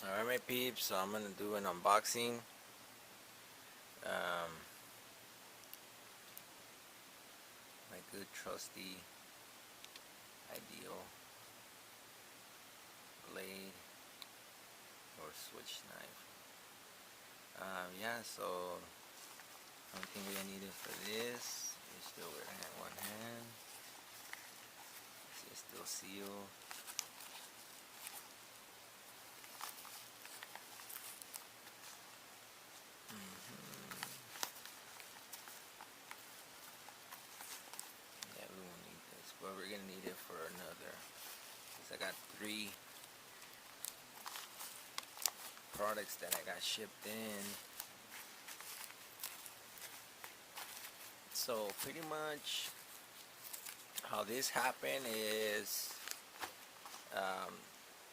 Alright, my peeps, so I'm gonna do an unboxing. Um, my good trusty ideal blade or switch knife. Yeah, so only thing we needed for this is still with one hand. See, it's still sealed. Yeah, we won't need this, but we're gonna need it for another. Cause I got 3 products that I got shipped in. So pretty much how this happened is,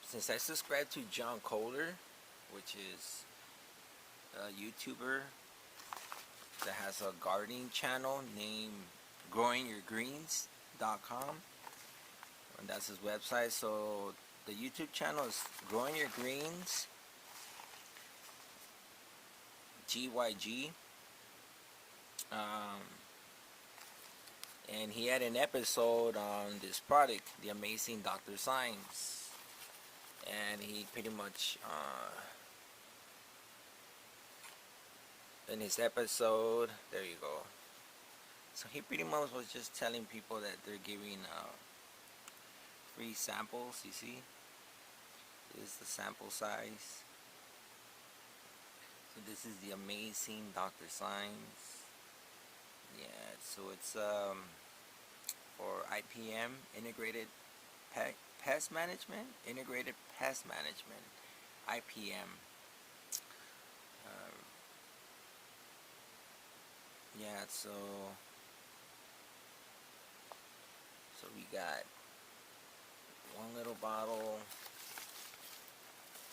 since I subscribe to John Kohler, which is a YouTuber that has a gardening channel named growingyourgreens.com, and that's his website. So the YouTube channel is Growing Your Greens, GYG. And he had an episode on this product, the amazing Dr. Zymes, and he pretty much in his episode, there you go. So he pretty much was just telling people that they're giving free samples. You see, this is the sample size. So this is the amazing Dr. Zymes. Yeah, so it's for IPM, integrated pest management, IPM. Yeah, so we got one little bottle.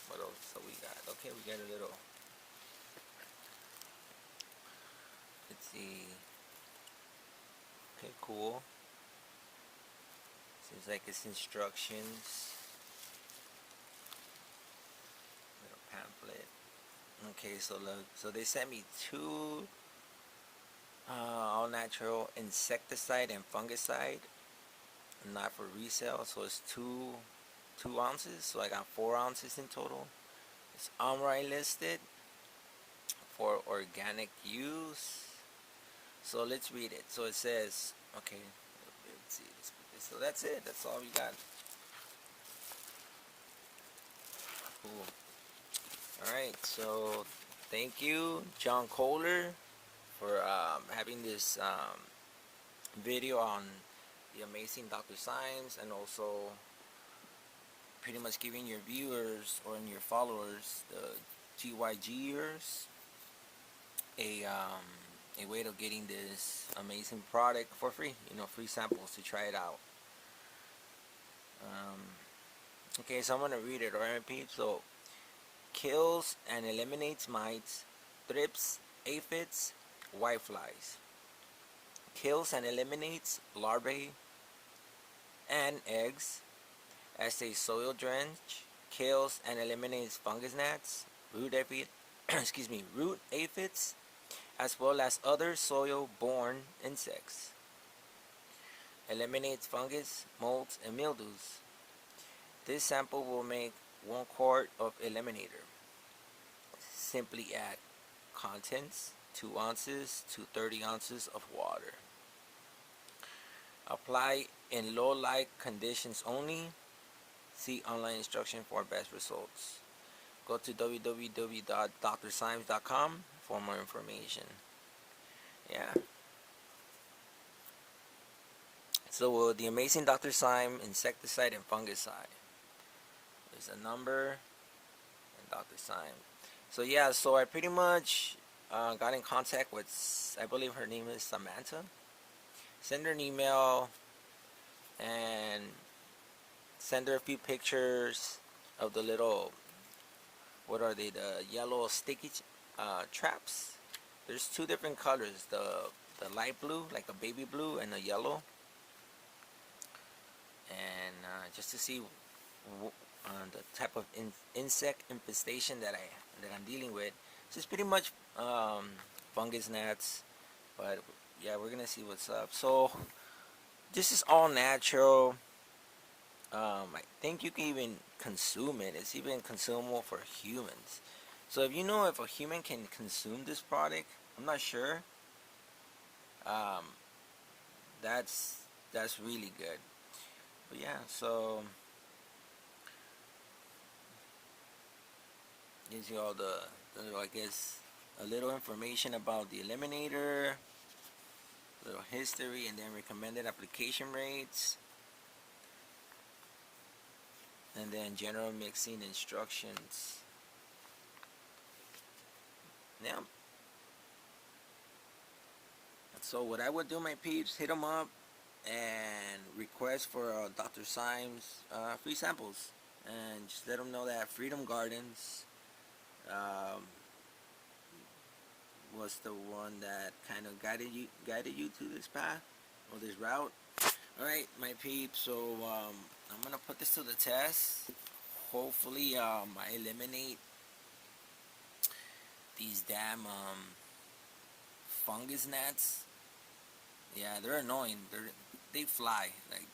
What else? So we got, okay, we got a little. Let's see. Okay, cool. Seems like it's instructions. Little pamphlet. Okay, so look, so they sent me 2 all natural insecticide and fungicide, not for resale. So it's 2 ounces. So I got 4 ounces in total. It's alright listed for organic use. So let's read it. So it says, okay, let's see. So that's it. That's all we got. Cool. Alright, so thank you, John Kohler, for having this video on the amazing Dr. Zymes, and also pretty much giving your viewers or your followers, the GYGers, a way of getting this amazing product for free. Free samples to try it out. Okay, so I'm gonna read it. Alright, peeps. So, kills and eliminates mites, thrips, aphids, whiteflies. Kills and eliminates larvae and eggs as a soil drench. Kills and eliminates fungus gnats, root aphid, root aphids, as well as other soil-borne insects. Eliminates fungus, molds, and mildews. This sample will make 1 quart of eliminator. Simply add contents 2 ounces to 30 ounces of water. Apply in low light conditions only. See online instruction for best results. Go to www.drzymes.com for more information. yeah. So the amazing Dr. Zymes insecticide and fungicide. There's a number and Dr. Zymes. So yeah, so I pretty much got in contact with, I believe her name is Samantha. Send her an email and send her a few pictures of the little, what are they, the yellow sticky traps. There's two different colors, the light blue, like a baby blue, and a yellow. And just to see the type of insect infestation that I'm dealing with. So it's pretty much fungus gnats, but yeah, we're gonna see what's up. So this is all natural. I think you can even consume it. It's even consumable for humans. So if you know if a human can consume this product, I'm not sure. Um, that's really good. But yeah, so gives you all the I guess a little information about the eliminator, little history, and then recommended application rates, and then general mixing instructions. Now, so what I would do, my peeps, hit them up and request for Dr. Zymes free samples, and just let them know that Freedom Gardens um, was the one that kind of guided you to this path or this route. All right, my peeps. So I'm gonna put this to the test. Hopefully, I eliminate these damn fungus gnats. Yeah, they're annoying. They fly like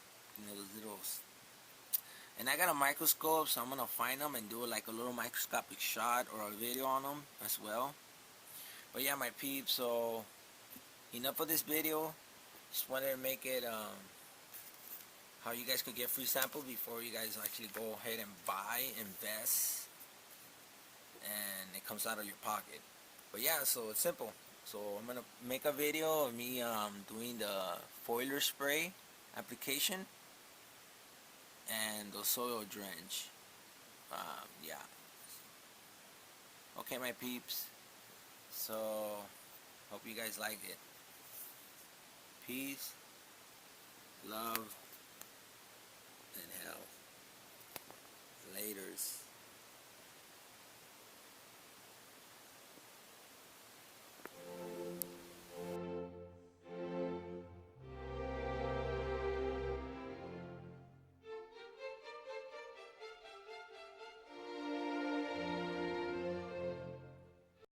those little. And I got a microscope, so I'm gonna find them and do like a little microscopic shot or a video on them as well. But yeah, my peeps. So enough of this video. Just wanted to make it how you guys could get free samples before you guys actually go ahead and buy, invest, and it comes out of your pocket. But yeah, so it's simple. So I'm gonna make a video of me doing the foliar spray application and the soil drench. Yeah. Okay, my peeps. So hope you guys like it. Peace, love, and health. Laters.